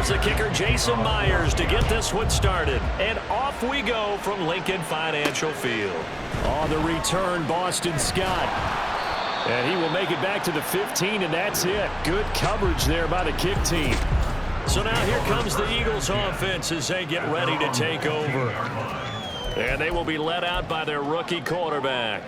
Here's the kicker, Jason Myers, to get this one started. And off we go from Lincoln Financial Field. On the return, Boston Scott. And he will make it back to the 15, and that's it. Good coverage there by the kick team. So now here comes the Eagles offense as they get ready to take over. And they will be led out by their rookie quarterback.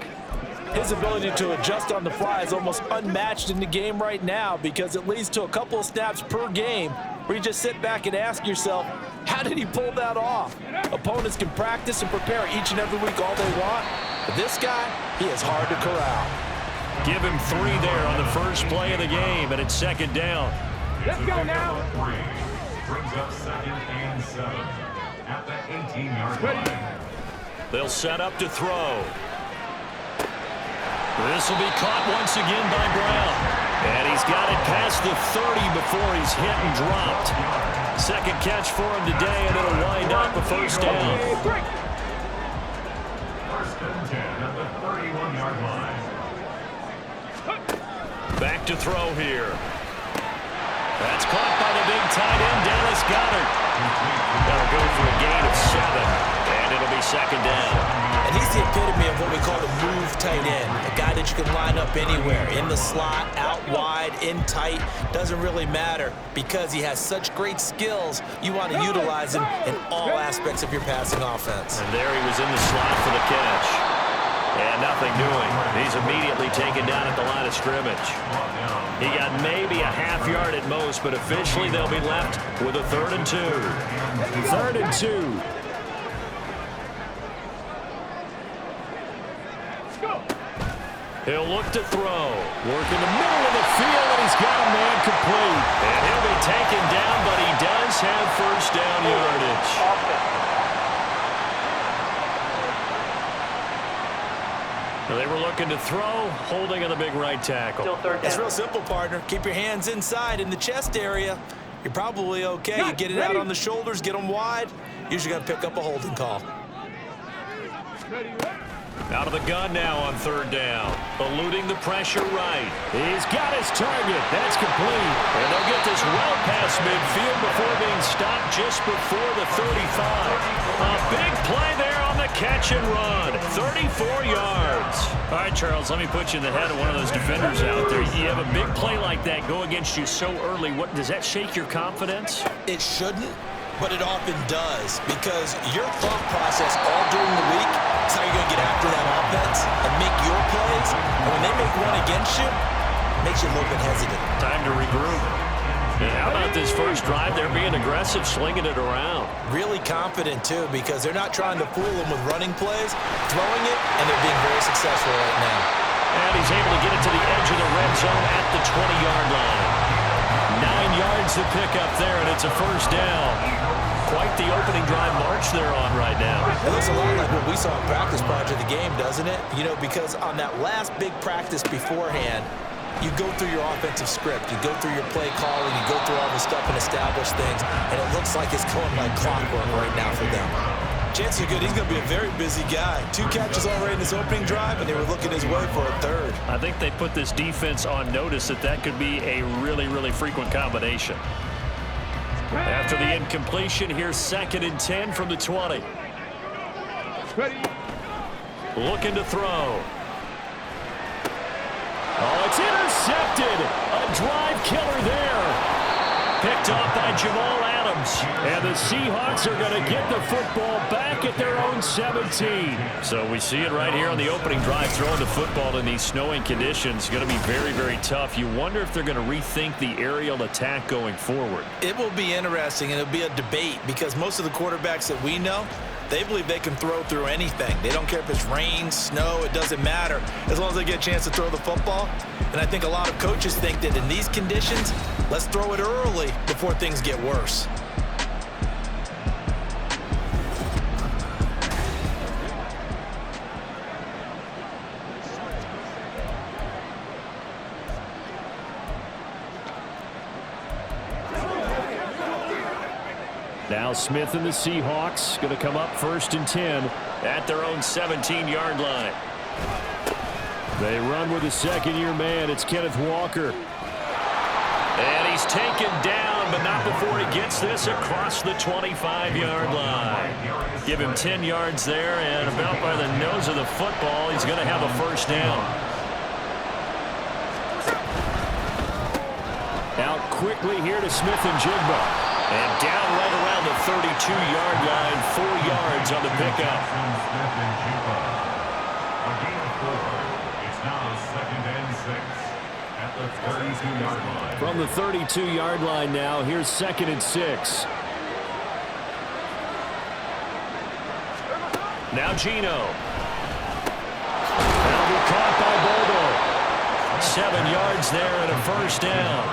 His ability to adjust on the fly is almost unmatched in the game right now because it leads to a couple of snaps per game where you just sit back and ask yourself, how did he pull that off? Opponents can practice and prepare each and every week all they want, but this guy, he is hard to corral. Give him 3 there on the first play of the game, and it's second down. Let's go now. Brings up 2nd and 7 at the 18-yard line. They'll set up to throw. This will be caught once again by Brown. And he's got it past the 30 before he's hit and dropped. Second catch for him today, and it'll wind up a first down. First and 10 at the 31-yard line. Back to throw here. That's caught by the big tight end, Dallas Goedert. That'll go for a gain of 7, and it'll be second down. And he's the epitome of what we call a move tight end, a guy that you can line up anywhere, in the slot, out wide, in tight, doesn't really matter because he has such great skills. You want to utilize him in all aspects of your passing offense. And there he was in the slot for the catch. And nothing doing. He's immediately taken down at the line of scrimmage. He got maybe a half yard at most, but officially they'll be left with a 3rd and 2. 3rd and 2. He'll look to throw. Work in the middle of the field, and he's got a man complete. And he'll be taken down, but he does have first down yardage. They were looking to throw, holding on the big right tackle. It's real simple, partner. Keep your hands inside in the chest area. You're probably okay. You get it out on the shoulders, get them wide. Usually got to pick up a holding call. Out of the gun now on 3rd down. Eluding the pressure right. He's got his target. That's complete. And they'll get this well past midfield before being stopped just before the 35. A big play there on the catch and run. 34 yards. All right, Charles, let me put you in the head of one of those defenders out there. You have a big play like that go against you so early. What does that shake your confidence? It shouldn't, but it often does because your thought process all during the week is how you're going to get after that offense and make your plays. And when they make one against you, it makes you a little bit hesitant. Time to regroup. And how about this first drive? They're being aggressive, slinging it around. Really confident, too, because they're not trying to fool them with running plays, throwing it, and they're being very successful right now. And he's able to get it to the edge of the red zone at the 20-yard line. 9 yards to pick up there, and it's a first down. Quite the opening drive march they're on right now. It looks a lot like what we saw in practice prior to the game, doesn't it? You know, because on that last big practice beforehand, you go through your offensive script, you go through your play calling, you go through all the stuff and establish things, and it looks like it's going like clockwork right now for them. Chances are good he's going to be a very busy guy. 2 catches already in his opening drive, and they were looking his way for a 3rd. I think they put this defense on notice that could be a really, really frequent combination. After the incompletion, here's 2nd and 10 from the 20. Looking to throw. Oh, it's intercepted. A drive killer there. Picked off by Jamal Adams. And the Seahawks are going to get the football back at their own 17. So we see it right here on the opening drive. Throwing the football in these snowing conditions is going to be very, very tough. You wonder if they're going to rethink the aerial attack going forward. It will be interesting, and it'll be a debate because most of the quarterbacks that we know, they believe they can throw through anything. They don't care if it's rain, snow, it doesn't matter, as long as they get a chance to throw the football. And I think a lot of coaches think that in these conditions, let's throw it early before things get worse. Now Smith and the Seahawks going to come up 1st and 10 at their own 17-yard line. They run with a second-year man. It's Kenneth Walker. And he's taken down, but not before he gets this across the 25-yard line. Give him 10 yards there, and about by the nose of the football, he's going to have a first down. Out quickly here to Smith and Jigba. And down right around the 32-yard line, 4 yards on the pickup. Smith and Jigba. A gain of 4. It's now 2nd and 6 at the 32-yard line. From the 32-yard line now, here's 2nd and 6. Now Gino. That'll be caught by Bobo. 7 yards there and a first down.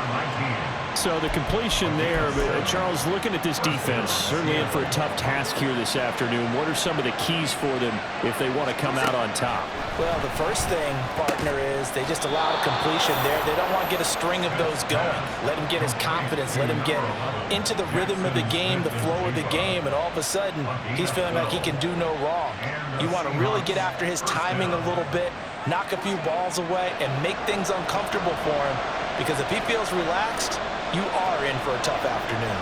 So the completion there, but Charles, looking at this defense, certainly in for a tough task here this afternoon. What are some of the keys for them if they want to come out on top? Well, the first thing, partner, is they just allow a completion there. They don't want to get a string of those going. Let him get his confidence. Let him get into the rhythm of the game, the flow of the game, and all of a sudden, he's feeling like he can do no wrong. You want to really get after his timing a little bit, knock a few balls away, and make things uncomfortable for him, because if he feels relaxed, you are in for a tough afternoon.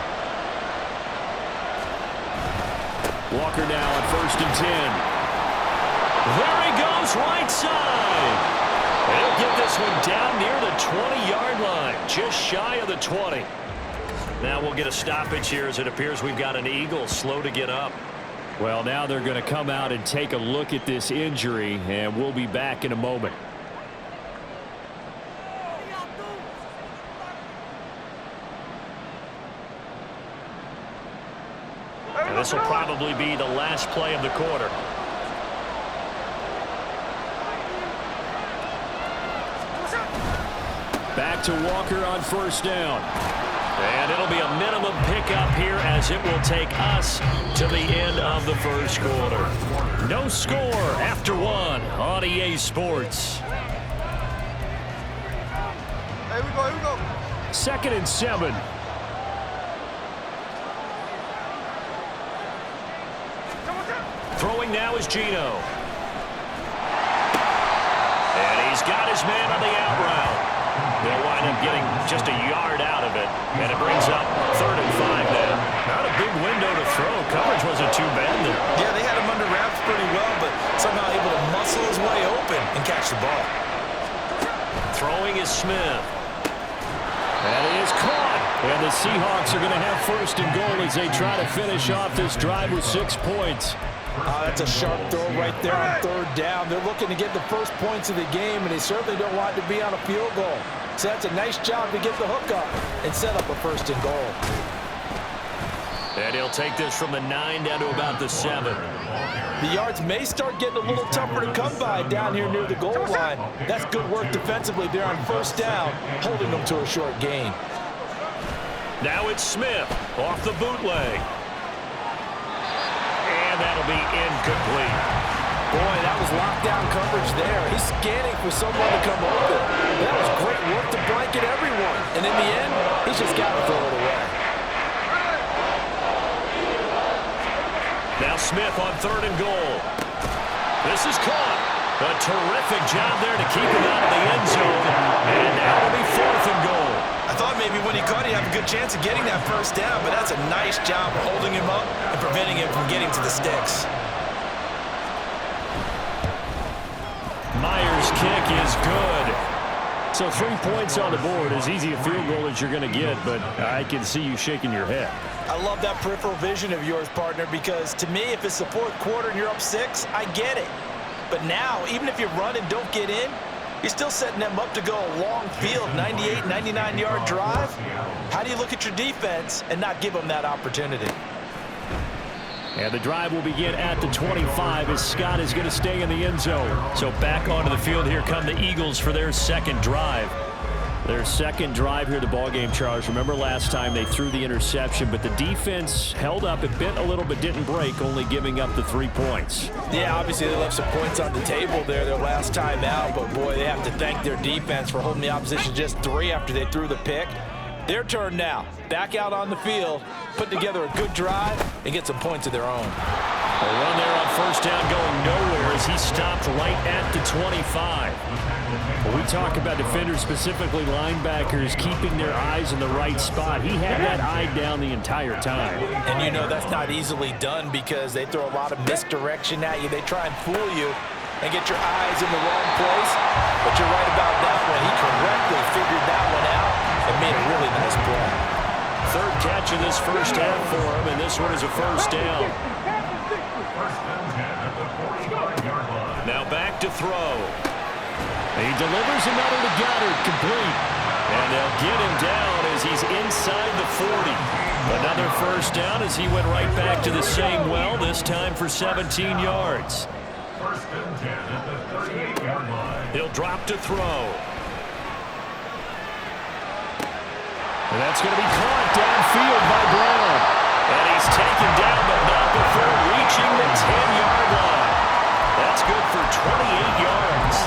Walker now on 1st and 10. There he goes, right side. They'll get this one down near the 20-yard line, just shy of the 20. Now we'll get a stoppage here as it appears we've got an Eagle slow to get up. Well, now they're going to come out and take a look at this injury, and we'll be back in a moment. And this will probably be the last play of the quarter. Back to Walker on 1st down. And it'll be a minimum pickup here as it will take us to the end of the first quarter. No score after 1 on EA Sports. Here we go. 2nd and 7. Throwing now is Gino. And he's got his man on the out route. They'll wind up getting just a yard out of it. And it brings up 3rd and 5 now. Not a big window to throw. Coverage wasn't too bad there. Yeah, they had him under wraps pretty well, but somehow able to muscle his way open and catch the ball. Throwing is Smith. And he is caught. And the Seahawks are going to have 1st and goal as they try to finish off this drive with 6 points. That's a sharp throw right there on 3rd down. They're looking to get the first points of the game, and they certainly don't want to be on a field goal. So that's a nice job to get the hook up and set up a 1st and goal. And he'll take this from the 9 down to about the 7. The yards may start getting a little tougher to come by down here near the goal line. That's good work defensively there on 1st down, holding them to a short gain. Now it's Smith off the bootleg. And that'll be incomplete. Boy, that was lockdown coverage there. He's scanning for someone to come open. That was great work to blanket everyone. And in the end, he's just got to throw it away. Now Smith on 3rd and goal. This is caught. A terrific job there to keep him out of the end zone. And now it'll be 4th and goal. I thought maybe when he caught it, he'd have a good chance of getting that 1st down, but that's a nice job holding him up and preventing him from getting to the sticks. Myers' kick is good. So 3 points on the board, as easy a field goal as you're going to get, but I can see you shaking your head. I love that peripheral vision of yours, partner, because to me, if it's the 4th quarter and you're up 6, I get it. But now, even if you run and don't get in, you're still setting them up to go a long field, 98, 99-yard drive. How do you look at your defense and not give them that opportunity? And the drive will begin at the 25 as Scott is going to stay in the end zone. So back onto the field, here come the Eagles for their 2nd drive. Their 2nd drive here at the ballgame, Charles. Remember last time they threw the interception, but the defense held up. It bit a little but didn't break, only giving up the 3 points. Yeah, obviously they left some points on the table there their last time out, but boy, they have to thank their defense for holding the opposition just 3 after they threw the pick. Their turn now. Back out on the field, put together a good drive, and get some points of their own. A run there on 1st down going nowhere as he stopped right at the 25. When we talk about defenders, specifically linebackers, keeping their eyes in the right spot, he had that eye down the entire time. And you know that's not easily done because they throw a lot of misdirection at you. They try and fool you and get your eyes in the wrong place. But you're right about that one. He correctly figured that one out and made a really nice play. Third catch of this first half for him, and this one is a first down. Now back to throw. He delivers another to Goddard, complete. And they'll get him down as he's inside the 40. Another first down as he went right back to the same well, this time for 17 yards. First and 10 at the 38-yard line. He'll drop to throw. And that's going to be caught downfield by Brown. And he's taken down, but not before reaching the 10-yard line. That's good for 28 yards.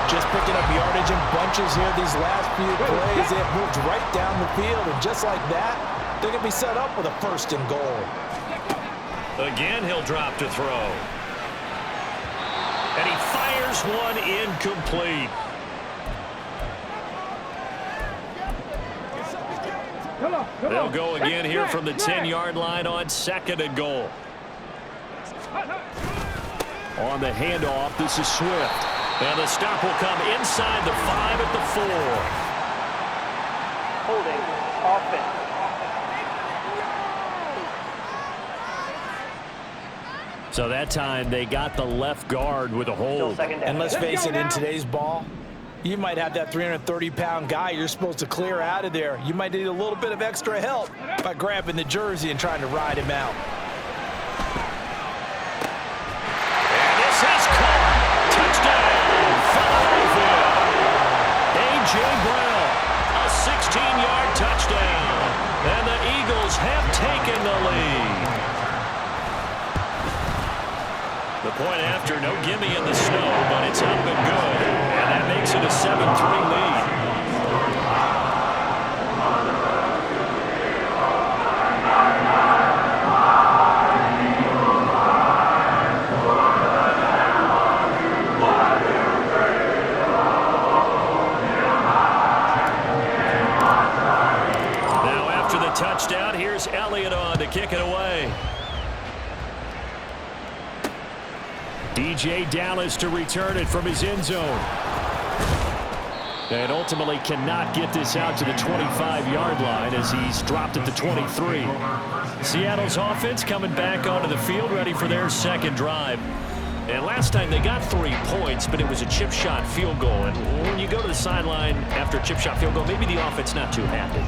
Just picking up yardage in bunches here these last few plays. They've moved right down the field, and just like that, they're going to be set up with a first and goal. Again, he'll drop to throw. And he fires one incomplete. They'll go again here from the 10-yard line on second and goal. On the handoff, this is Swift. And the stop will come inside the 5 at the 4. Holding offense. So that time they got the left guard with a hold. And let's face it, in today's ball, you might have that 330-pound guy you're supposed to clear out of there. You might need a little bit of extra help by grabbing the jersey and trying to ride him out. And this is caught. Touchdown. A.J. Brown, a 16-yard touchdown. And the Eagles have taken the lead. The point after, no gimme in the snow, but it's up and good. And that makes it a 7-3 lead. Now after the touchdown, here's Elliott on to kick it away. DJ Dallas to return it from his end zone. And ultimately cannot get this out to the 25-yard line as he's dropped at the 23. Seattle's offense coming back onto the field, ready for their second drive. And last time they got 3 points, but it was a chip shot field goal. And when you go to the sideline after a chip shot field goal, maybe the offense not too happy.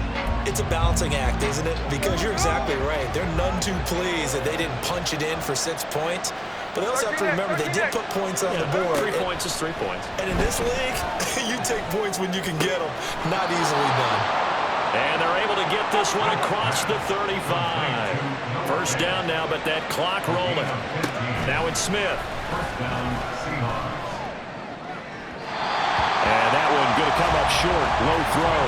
It's a balancing act, isn't it? Because you're exactly right. They're none too pleased that they didn't punch it in for 6 points. But they also have to remember they did put points on the board. 3 points is 3 points. And in this league, you take points when you can get them. Not easily done. And they're able to get this one across the 35. First down now, but that clock rolling. Now it's Smith. And that one going to come up short. Low throw.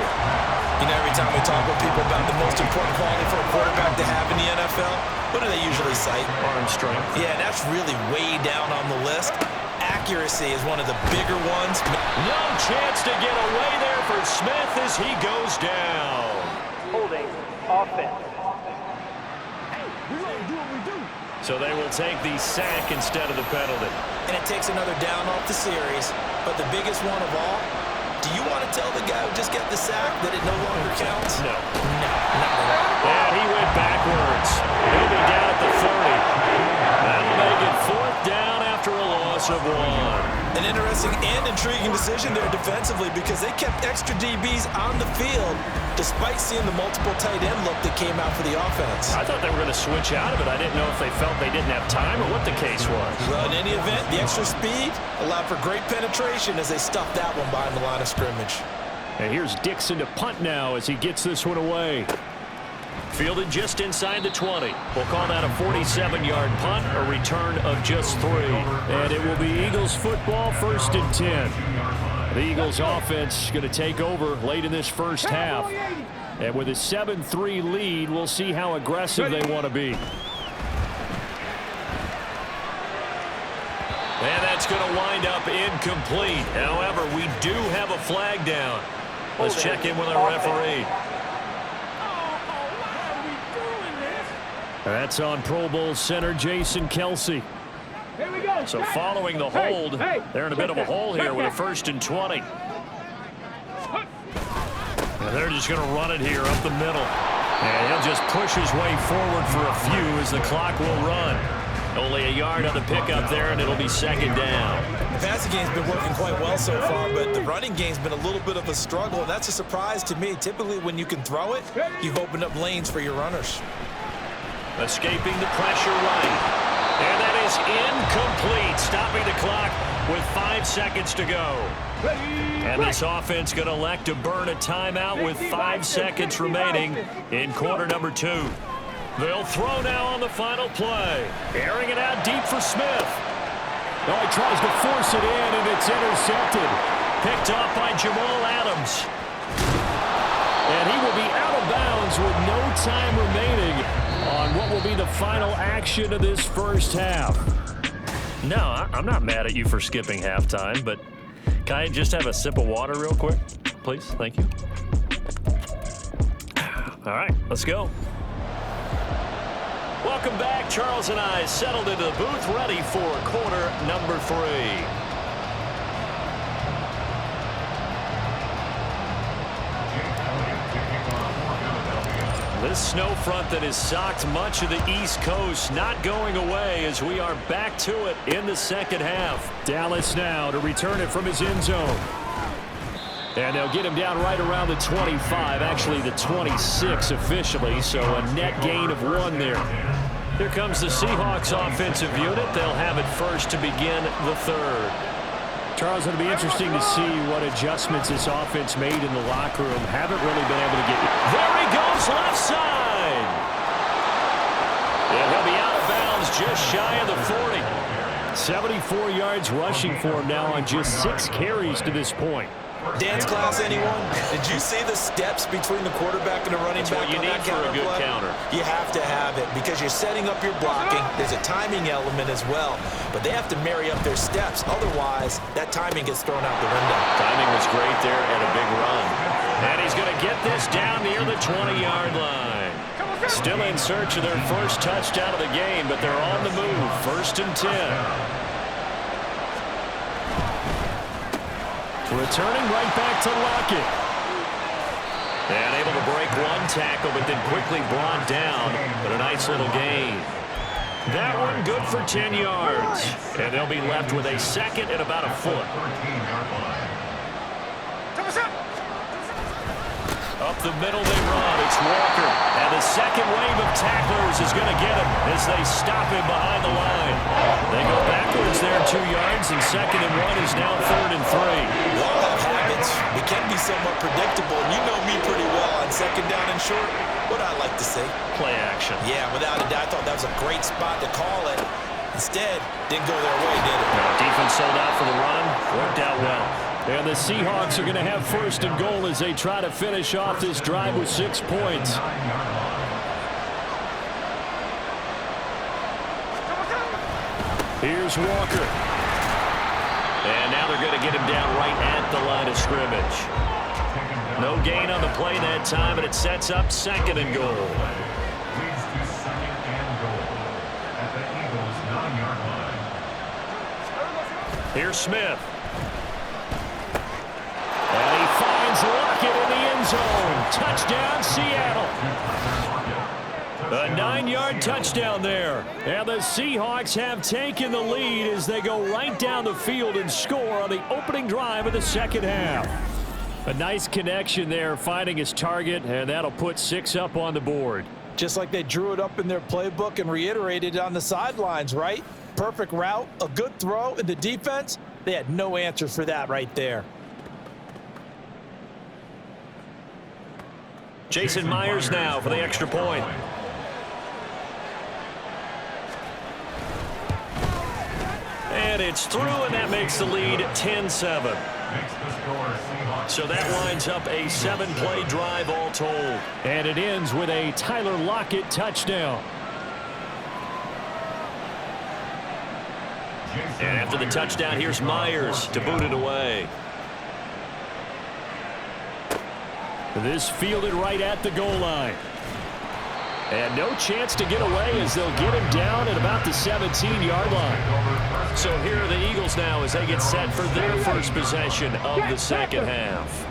You know, every time we talk with people about the most important quality for a quarterback to have in the NFL, what do they usually cite? Arm strength. Yeah, that's really way down on the list. Accuracy is one of the bigger ones. No chance to get away there for Smith as he goes down. Holding offense. So they will take the sack instead of the penalty. And it takes another down off the series. But the biggest one of all, do you want to tell the guy who just got the sack that it no longer counts? No. No, not at all. And he went backwards. He'll be down at the 30. That'll make it 4th down after a loss of 1. An interesting and intriguing decision there defensively because they kept extra DBs on the field despite seeing the multiple tight end look that came out for the offense. I thought they were going to switch out of it. I didn't know if they felt they didn't have time or what the case was. Well, in any event, the extra speed allowed for great penetration as they stuffed that one behind the line of scrimmage. And here's Dixon to punt now as he gets this one away. Fielded just inside the 20. We'll call that a 47-yard punt, a return of just 3. And it will be Eagles football, 1st and 10. The Eagles offense going to take over late in this first half. And with a 7-3 lead, we'll see how aggressive they want to be. And that's going to wind up incomplete. However, we do have a flag down. Let's check in with our referee. That's on Pro Bowl center Jason Kelsey. So following the hold, they're in a bit of a hole here with a 1st and 20. And they're just going to run it here up the middle. And he'll just push his way forward for a few as the clock will run. Only a yard on the pickup there, and it'll be 2nd down. The passing game's been working quite well so far, but the running game's been a little bit of a struggle, and that's a surprise to me. Typically, when you can throw it, you've opened up lanes for your runners. Escaping the pressure right. And that is incomplete, stopping the clock with 5 seconds to go. And this offense going to elect to burn a timeout with 5 seconds remaining in quarter number 2. They'll throw now on the final play. Airing it out deep for Smith. Oh, he tries to force it in, and it's intercepted. Picked off by Jamal Adams. And he will be out of bounds with no time remaining on what will be the final action of this first half. No, I'm not mad at you for skipping halftime, but can I just have a sip of water real quick, please? Thank you. All right, let's go. Welcome back. Charles and I settled into the booth, ready for quarter number 3. This snow front that has socked much of the East Coast not going away as we are back to it in the second half. Dallas now to return it from his end zone. And they'll get him down right around the 25, actually the 26 officially, so a net gain of 1 there. Here comes the Seahawks offensive unit. They'll have it first to begin the 3rd. Charles, it'll be interesting to see what adjustments this offense made in the locker room. Haven't really been able to get... There he goes, left side. And he'll be out of bounds just shy of the 40. 74 yards rushing for him now on just 6 carries to this point. Dance class, anyone? Did you see the steps between the quarterback and the running back? What you need for a good counter. You have to have it because you're setting up your blocking. There's a timing element as well, but they have to marry up their steps. Otherwise, that timing gets thrown out the window. Timing was great there and a big run. And he's going to get this down near the 20-yard line. Still in search of their first touchdown of the game, but they're on the move. 1st and 10. Returning right back to Lockett. And able to break 1 tackle, but then quickly brought down. But a nice little gain. That one good for 10 yards. And they'll be left with a 2nd and about a foot. Up the middle they run. It's Walker. And the second wave of tacklers is going to get him as they stop him behind the line. They go backwards there 2 yards, and 2nd and 1 is now 3rd and 3. We all have habits. We can be somewhat predictable. And you know me pretty well on 2nd down and short. What I like to say? Play action. Yeah, without a doubt, I thought that was a great spot to call it. Instead, didn't go their way, did it? No, defense sold out for the run. Worked out well. And the Seahawks are going to have 1st and goal as they try to finish off this drive with 6 points. Here's Walker. And now they're going to get him down right at the line of scrimmage. No gain on the play that time, and it sets up 2nd and goal. Leads to 2nd and goal at the Eagles' 9-yard line. Here's Smith. And he finds Lockett in the end zone. Touchdown, Seattle. A 9-yard touchdown there. And the Seahawks have taken the lead as they go right down the field and score on the opening drive of the second half. A nice connection there, finding his target, and that'll put 6 up on the board. Just like they drew it up in their playbook and reiterated it on the sidelines, right? Perfect route, a good throw, and the defense, they had no answer for that right there. Jason Myers now for the extra point. And it's through, and that makes the lead 10-7. So that lines up a 7-play drive all told. And it ends with a Tyler Lockett touchdown. And after the touchdown, here's Myers to boot it away. This fielded right at the goal line. And no chance to get away as they'll get him down at about the 17-yard line. So here are the Eagles now as they get set for their first possession of the second half.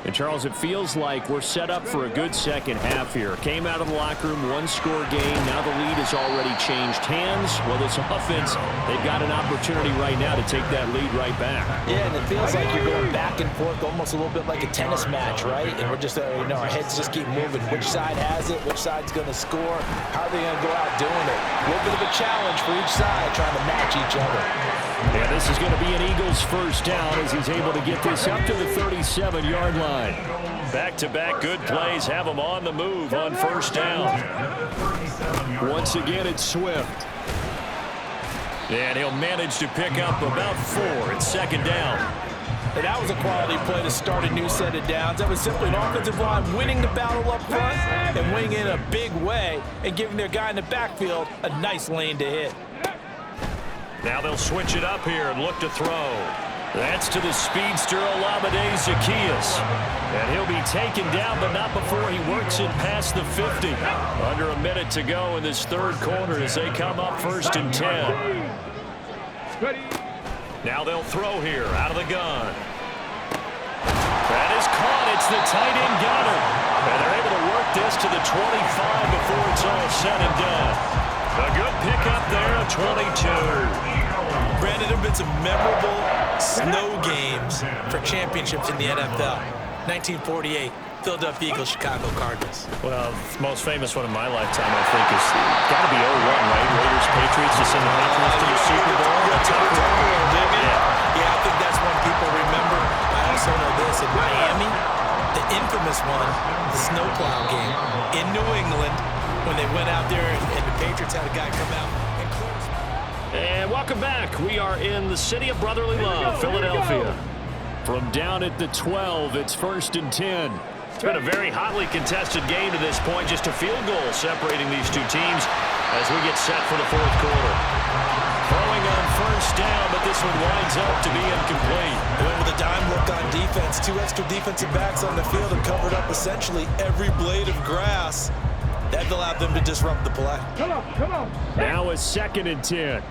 And, Charles, it feels like we're set up for a good second half here. Came out of the locker room, one-score game. Now the lead has already changed hands. Well, this offense, they've got an opportunity right now to take that lead right back. Yeah, and it feels like you're going back and forth almost a little bit like a tennis match, right? And we're just, our heads just keep moving. Which side has it? Which side's going to score? How are they going to go out doing it? A little bit of a challenge for each side trying to match each other. And this is going to be an Eagles first down as he's able to get this up to the 37-yard line. Back-to-back good plays have them on the move on first down. Once again, it's Swift. And he'll manage to pick up about 4. It's second down. And that was a quality play to start a new set of downs. That was simply an offensive line winning the battle up front and winning in a big way and giving their guy in the backfield a nice lane to hit. Now they'll switch it up here and look to throw. That's to the speedster, Olamide Zaccheaus. And he'll be taken down, but not before he works it past the 50. Under a minute to go in this third quarter as they come up first and 10. Now they'll throw here out of the gun. That is caught. It's the tight end Gunner. And they're able to work this to the 25 before it's all said and done. A good pickup there, a 22. Brandon, there have been some memorable snow games for championships in the NFL. 1948, Philadelphia Eagles, Chicago Cardinals. Well, the most famous one in my lifetime, I think, is got to be 01, right? Raiders, Patriots, to send the Patriots to the Super Bowl. Yeah, I think that's one people remember. I also know this, in Miami, the infamous one, the snowplow game in New England, when they went out there and the Patriots had a guy come out and close. And welcome back. We are in the city of brotherly love, Philadelphia. From down at the 12, it's first and 10. It's been a very hotly contested game to this point. Just a field goal separating these two teams as we get set for the fourth quarter. Throwing on first down, but this one winds up to be incomplete. Went with a dime look on defense. 2 extra defensive backs on the field and covered up essentially every blade of grass. That allowed them to disrupt the play. Come on. Now a second and 10.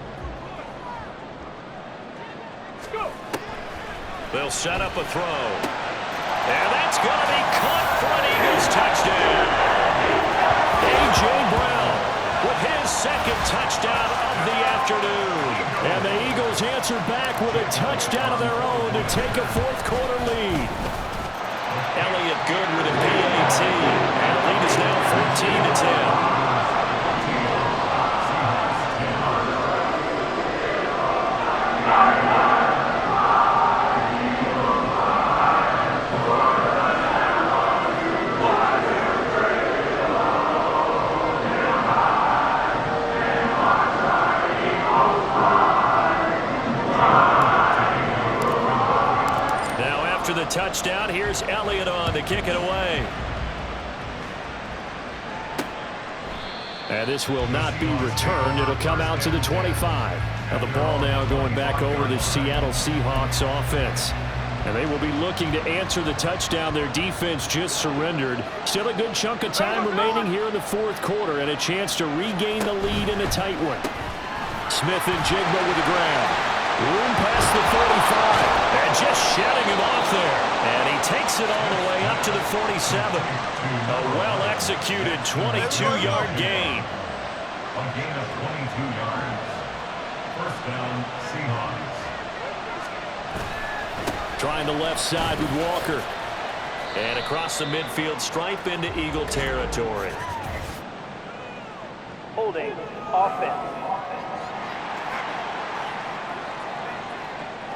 They'll set up a throw. And that's going to be caught for an Eagles touchdown. A.J. Brown with his second touchdown of the afternoon. And the Eagles answer back with a touchdown of their own to take a fourth quarter lead. Elliott good with a PAT. And the lead is now 14-10. Touchdown. Here's Elliott on to kick it away. And this will not be returned. It'll come out to the 25. Now the ball now going back over the Seattle Seahawks offense. And they will be looking to answer the touchdown their defense just surrendered. Still a good chunk of time remaining here in the fourth quarter and a chance to regain the lead in a tight one. Smith and Jigba with the grab. Room past the 45. And just shutting him off there. And he takes it all the way up to the 47. A well-executed 22-yard gain. A gain of 22 yards. First down, Seahawks. Trying the left side with Walker. And across the midfield stripe into Eagle territory. Holding offense.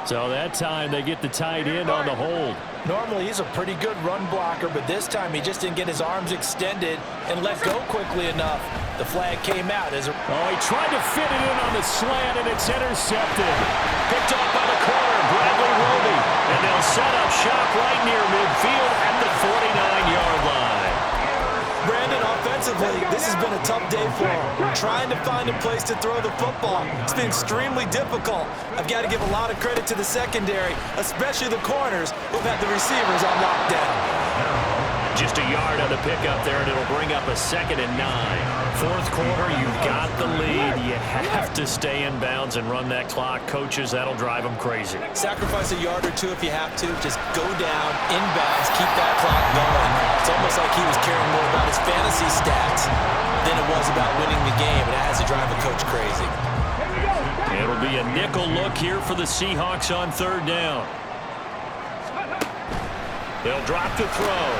So that time they get the tight end on the hold. Normally he's a pretty good run blocker, but this time he just didn't get his arms extended and let go quickly enough. The flag came out as a... Oh, he tried to fit it in on the slant, and it's intercepted. Picked off by the corner, Bradley Roby. And they'll set up shop right near midfield at the 49-yard line. Brandon, offensively, This has been a tough day for him. Trying to find a place to throw the football. It's been extremely difficult. I've got to give a lot of credit to the secondary, especially the corners who've had the receivers on lockdown. Just a yard on the pickup there, and it'll bring up a 2nd and 9. Fourth quarter, you've got the lead. You have to stay in bounds and run that clock. Coaches, that'll drive them crazy. Sacrifice a yard or two if you have to. Just go down, in bounds, keep that clock going. It's almost like he was caring more about his fantasy stats than it was about winning the game, and it has to drive a coach crazy. It'll be a nickel look here for the Seahawks on 3rd down. They'll drop the throw.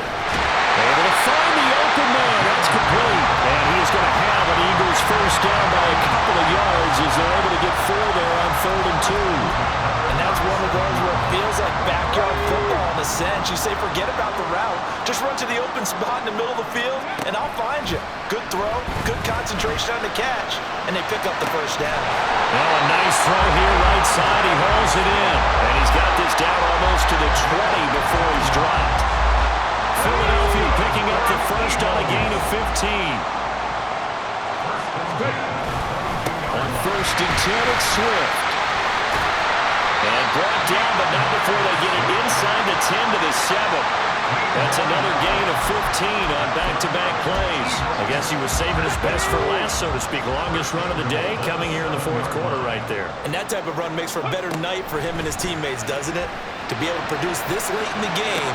Able to find the open man. That's complete. And he's going to have an Eagles first down by a couple of yards as they're able to get 4 there on 3rd and 2. And that's one of those where it feels like backyard football in a sense. You say forget about the route. Just run to the open spot in the middle of the field, and I'll find you. Good throw, good concentration on the catch, and they pick up the first down. Well, a nice throw here right side. He hauls it in. And he's got this down almost to the 20 before he's dropped. Philadelphia picking up the first on a gain of 15. On 1st and 10, it's Swift. And brought down, but not before they get it inside the 10 to the 7. That's another gain of 15 on back-to-back plays. I guess he was saving his best for last, so to speak. Longest run of the day coming here in the 4th quarter right there. And that type of run makes for a better night for him and his teammates, doesn't it? To be able to produce this late in the game.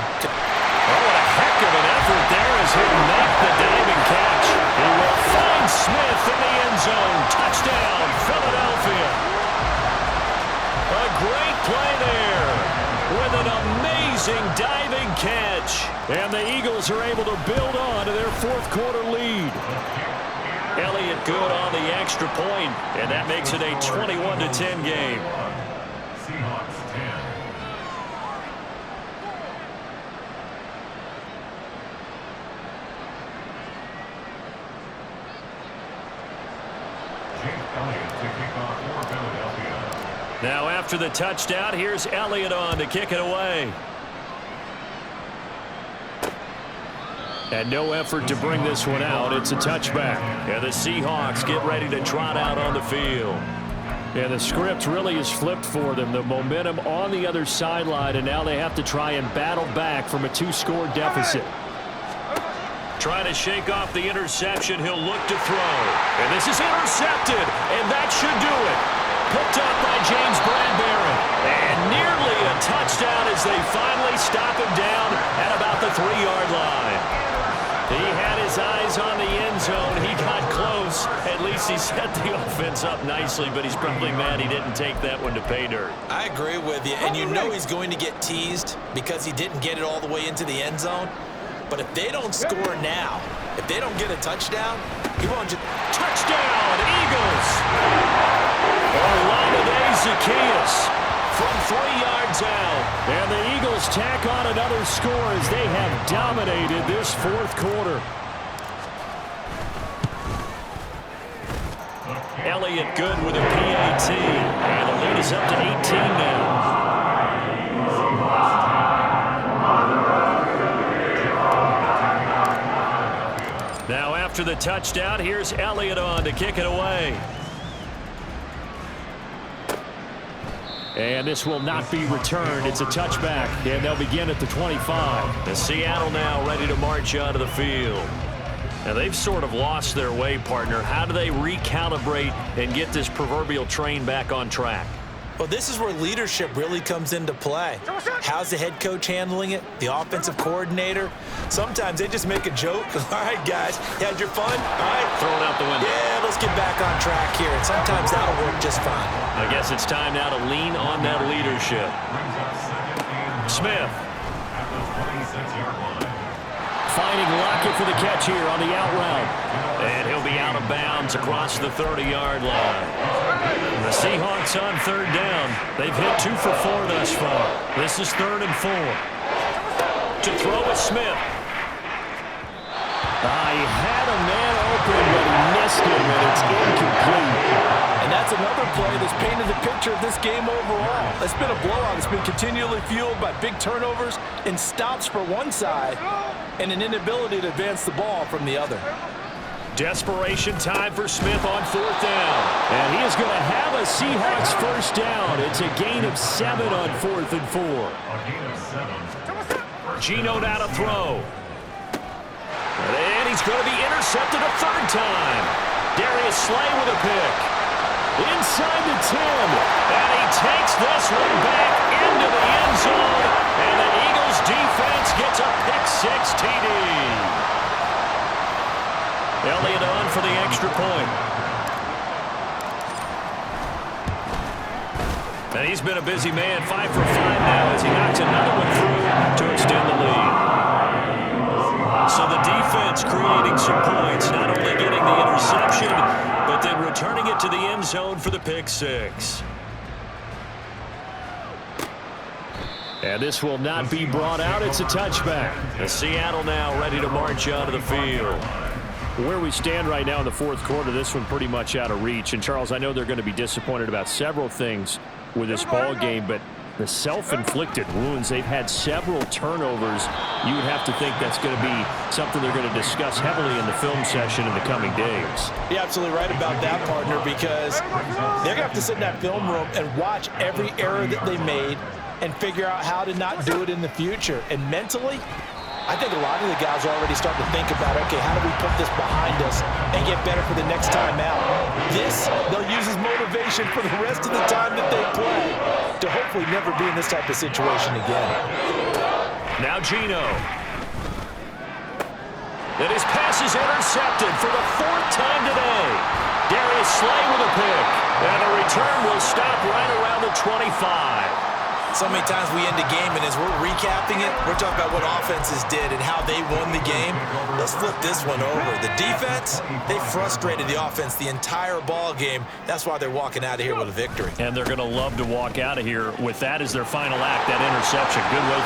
Oh, what a heck of an effort there as he'll make the diving catch. He will find Smith in the end zone. Touchdown, Philadelphia. A great play there with an amazing diving catch. And the Eagles are able to build on to their 4th quarter lead. Elliott good on the extra point, and that makes it a 21-10 game. Seahawks 10. Now after the touchdown, here's Elliott on to kick it away. And no effort to bring this one out. It's a touchback. And the Seahawks get ready to trot out on the field. And the script really is flipped for them. The momentum on the other sideline, and now they have to try and battle back from a 2-score deficit. Trying to shake off the interception. He'll look to throw. And this is intercepted, and that should do it. Picked up by James Bradbury. And nearly a touchdown as they finally stop him down at about the 3-yard line. He had his eyes on the end zone. He got close. At least he set the offense up nicely, but he's probably mad he didn't take that one to pay dirt. I agree with you, and you know he's going to get teased because he didn't get it all the way into the end zone. But if they don't score now, if they don't get a touchdown, he won't just... Touchdown, Eagles! Olamide Zaccheaus from 3 yards out. And the Eagles tack on another score as they have dominated this 4th quarter. Elliott good with a PAT. And the lead is up to 18 now. Now after the touchdown, here's Elliott on to kick it away. And this will not be returned. It's a touchback, and they'll begin at the 25. And Seattle now ready to march onto the field. Now, they've sort of lost their way, partner. How do they recalibrate and get this proverbial train back on track? Well, this is where leadership really comes into play. How's the head coach handling it? The offensive coordinator? Sometimes they just make a joke. All right, guys, you had your fun? All right. Throw it out the window. Yeah, let's get back on track here. And sometimes that'll work just fine. I guess it's time now to lean on that leadership. Smith. Finding Lockett for the catch here on the out route. And he'll be out of bounds across the 30-yard line. The Seahawks on 3rd down. They've hit 2 for 4 thus far. This is 3rd and 4. To throw is Smith. He had a man open, but he missed him, and it's incomplete. And that's another play that's painted the picture of this game overall. It's been a blowout. It's been continually fueled by big turnovers and stops for one side and an inability to advance the ball from the other. Desperation time for Smith on 4th down. And he is going to have a Seahawks first down. It's a gain of 7 on 4th and 4. A gain of 7. Geno now to throw. And he's going to be intercepted a 3rd time. Darius Slay with a pick. Inside the 10. And he takes this one back into the end zone. And the Eagles defense gets a pick-6 TD. Elliott on for the extra point. And he's been a busy man, 5 for 5 now as he knocks another one through to extend the lead. So the defense creating some points, not only getting the interception, but then returning it to the end zone for the pick-6. And this will not be brought out. It's a touchback. The Seattle now ready to march onto the field. Where we stand right now in the 4th quarter, this one pretty much out of reach. And, Charles, I know they're going to be disappointed about several things with this ball game, but the self-inflicted wounds, they've had several turnovers. You would have to think that's going to be something they're going to discuss heavily in the film session in the coming days. You're absolutely right about that, partner, because they're going to have to sit in that film room and watch every error that they made and figure out how to not do it in the future. And mentally, I think a lot of the guys are already starting to think about, okay, how do we put this behind us and get better for the next time out? This, they'll use as motivation for the rest of the time that they play to hopefully never be in this type of situation again. Now Geno. And his pass is intercepted for the 4th time today. Darius Slay with a pick. And the return will stop right around the 25. So many times we end a game, and as we're recapping it, we're talking about what offenses did and how they won the game. Let's flip this one over. The defense, they frustrated the offense the entire ball game. That's why they're walking out of here with a victory. And they're going to love to walk out of here with that as their final act, that interception. Good way.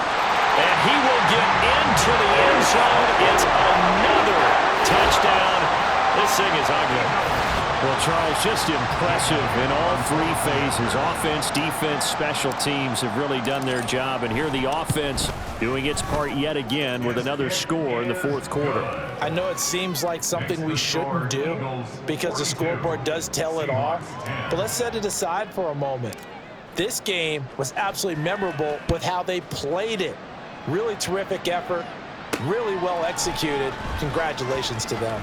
And he will get into the end zone. It's another touchdown. This thing is ugly. Well, Charles, just impressive in all 3 phases. Offense, defense, special teams have really done their job. And here the offense doing its part yet again with another score in the 4th quarter. I know it seems like something we shouldn't do because the scoreboard does tell it all. But let's set it aside for a moment. This game was absolutely memorable with how they played it. Really terrific effort, really well executed. Congratulations to them.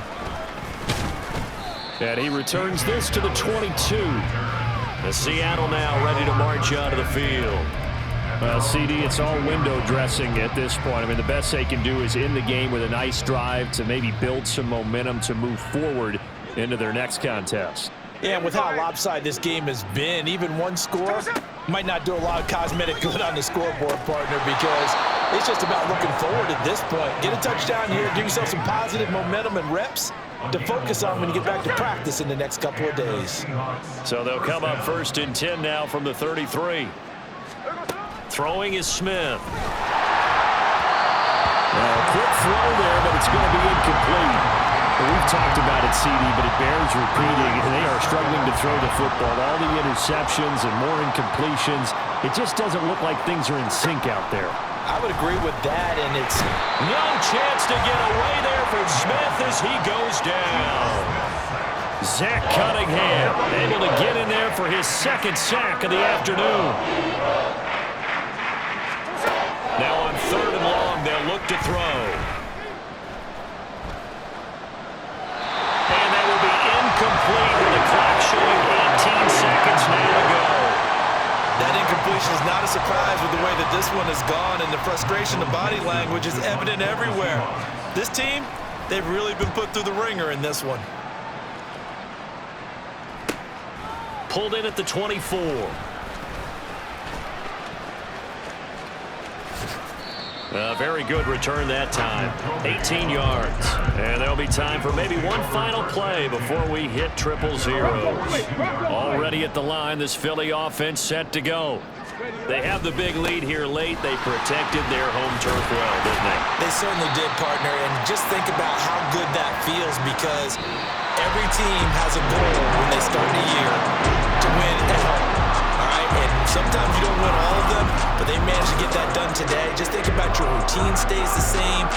And he returns this to the 22. The Seattle now ready to march out of the field. Well, CD, it's all window dressing at this point. I mean, the best they can do is end the game with a nice drive to maybe build some momentum to move forward into their next contest. Yeah, and with how lopsided this game has been, even one score might not do a lot of cosmetic good on the scoreboard, partner, because it's just about looking forward at this point. Get a touchdown here, give yourself some positive momentum and reps to focus on when you get back to practice in the next couple of days. So they'll come up 1st and 10 now from the 33. Throwing is Smith. Quick throw there, but it's going to be incomplete. Well, we've talked about it, CD, but it bears repeating. They are struggling to throw the football. All the interceptions and more incompletions. It just doesn't look like things are in sync out there. I would agree with that, and it's no chance to get away there for Smith as he goes down. Zach Cunningham able to get in there for his 2nd sack of the afternoon. Now on 3rd and long, they'll look to throw. And that will be incomplete with the clock showing 18 seconds now to go. that incompletion is not a surprise with the way that this one has gone, and the frustration, the body language is evident everywhere. This team, they've really been put through the ringer in this one. Pulled in at the 24. A very good return that time. 18 yards. And there'll be time for maybe one final play before we hit 000. Already at the line, this Philly offense set to go. They have the big lead here late. They protected their home turf well, didn't they? They certainly did, partner. And just think about how good that feels, because every team has a goal when they start the year to win at home. All right? And sometimes you don't win all of them, but they managed to get that done today. Just think about your routine stays the same.